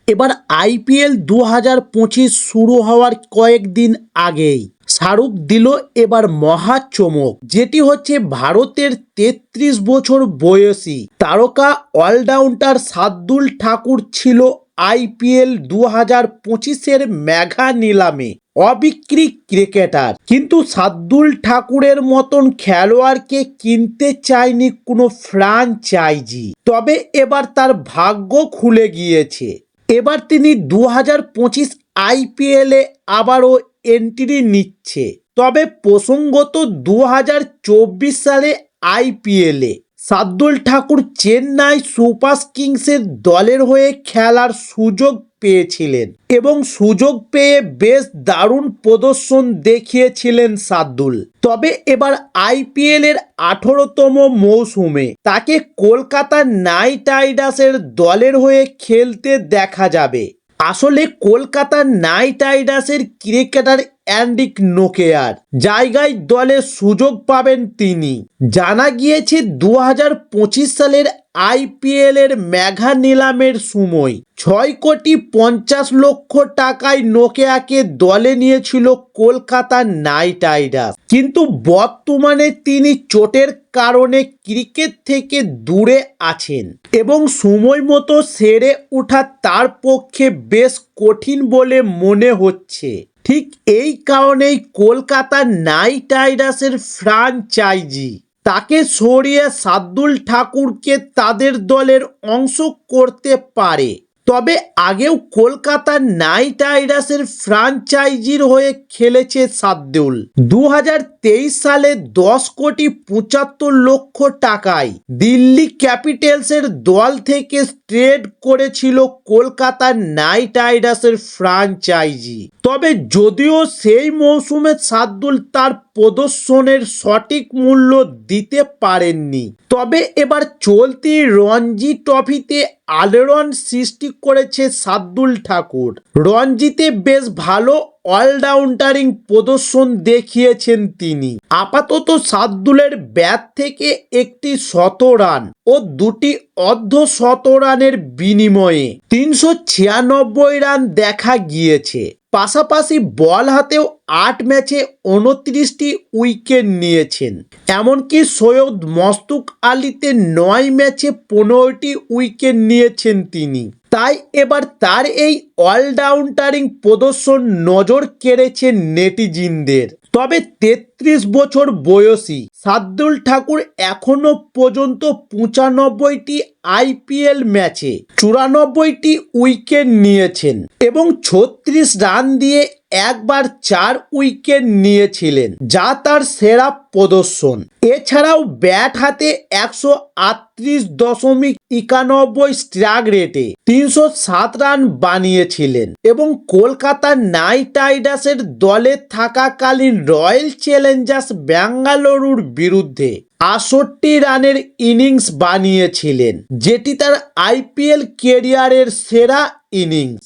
এবার আইপিএল 2025 শুরু হওয়ার কয়েকদিন আগেই শাহরুখ দিল এবার মহা চমক, যেটি হচ্ছে ভারতের 33 বছর বয়সী তারকা অলরাউন্ডার শার্দুল ঠাকুর ছিল আইপিএল 2025-এর মেগা নিলামে অবিক্রি ক্রিকেটার। কিন্তু শার্দুল ঠাকুরের মতন খেলোয়াড়কে কিনতে চায়নি কোনো ফ্র্যাঞ্চাইজি। তবে এবার তার ভাগ্য খুলে গিয়েছে। এবার তিনি 2025 আইপিএলে আবারও এন্ট্রি নিচ্ছে। তবে প্রসঙ্গত 2024 সালে আইপিএলে শার্দুল ঠাকুর চেন্নাই সুপার কিংসের দলের হয়ে খেলার সুযোগ পেয়েছিলেন এবং সুযোগ পেয়ে বেশ দারুণ প্রদর্শন দেখিয়েছিলেন শার্দুল। তবে এবার আইপিএলের 18তম মৌসুমে তাকে কলকাতা নাইট রাইডার্সের দলের হয়ে খেলতে দেখা যাবে। আসলে কলকাতা নাইট রাইডার্সের ক্রিকেটার অ্যান্ড্রিক নোকেয়ার জায়গায় দলে সুযোগ পাবেন তিনি। জানা গিয়েছে 2025 সালের আইপিএলের মেগা নিলামের সময় 6,50,00,000 টাকায় নোকেয়াকে দলে নিয়েছিল কলকাতা নাইট রাইডার্স। কিন্তু বর্তমানে তিনি চোটের কারণে ক্রিকেট থেকে দূরে আছেন এবং সময় মতো সেরে ওঠা তার পক্ষে বেশ কঠিন বলে মনে হচ্ছে। ঠিক এই কারণেই কলকাতা নাইট রাইডার্সের ফ্র্যাঞ্চাইজি তাকে সরিয়ে শার্দুল ঠাকুরকে তাদের দলের অংশ করতে পারে। তবে আগেও কলকাতা নাইট রাইডার্সের ফ্র্যাঞ্চাইজির হয়ে খেলেছে শার্দুল। 2023 সালে 10,75,00,000 টাকায় দিল্লি ক্যাপিটালসের দল থেকে ট্রেড করেছিল কলকাতা নাইট রাইডার্সের ফ্র্যাঞ্চাইজি। তবে যদিও সেই মৌসুমে শার্দুল তার প্রদর্শনের সঠিক মূল্য দিতে পারেননি, তবে এবার চলতি রঞ্জি ট্রফিতে আলোড়ন সৃষ্টি করেছে শার্দুল ঠাকুর। রঞ্জিতে বেশ ভালো অলরাউন্ডারিং প্রদর্শন দেখিয়েছেন তিনি। আপাতত শার্দুলের ব্যাট থেকে একটি শতরান ও দুটি অর্ধ শতরানের বিনিময়ে 396 রান দেখা গিয়েছে। পাশাপাশি বল হাতেও 8 ম্যাচে 29টি উইকেট নিয়েছেন। এমনকি সৈয়দ মুশতাক আলীতে 9 ম্যাচে 15টি উইকেট নিয়েছেন তিনি। তাই এবার তার এই অলরাউন্ডারিং প্রদর্শন নজর কেড়েছে নেটিজিনদের। তবে 33 বছর বয়সী শার্দুল ঠাকুর এখনো পর্যন্ত 95টি আইপিএল ম্যাচে 94টি উইকেট নিয়েছেন এবং 36 রান দিয়ে একবার 4 উইকেট নিয়েছিলেন, যা তার সেরা প্রদর্শন। এছাড়াও ব্যাট হাতে 138.91 স্ট্রাইক রেটে 307 রান বানিয়েছিলেন এবং কলকাতা নাইট রাইডার্সের দলে থাকাকালীন রয়্যাল চ্যালেঞ্জার্স বেঙ্গালুরুর বিরুদ্ধে 68 রানের ইনিংস বানিয়েছিলেন, যেটি তার আইপিএল ক্যারিয়ারের সেরা ইনিংস।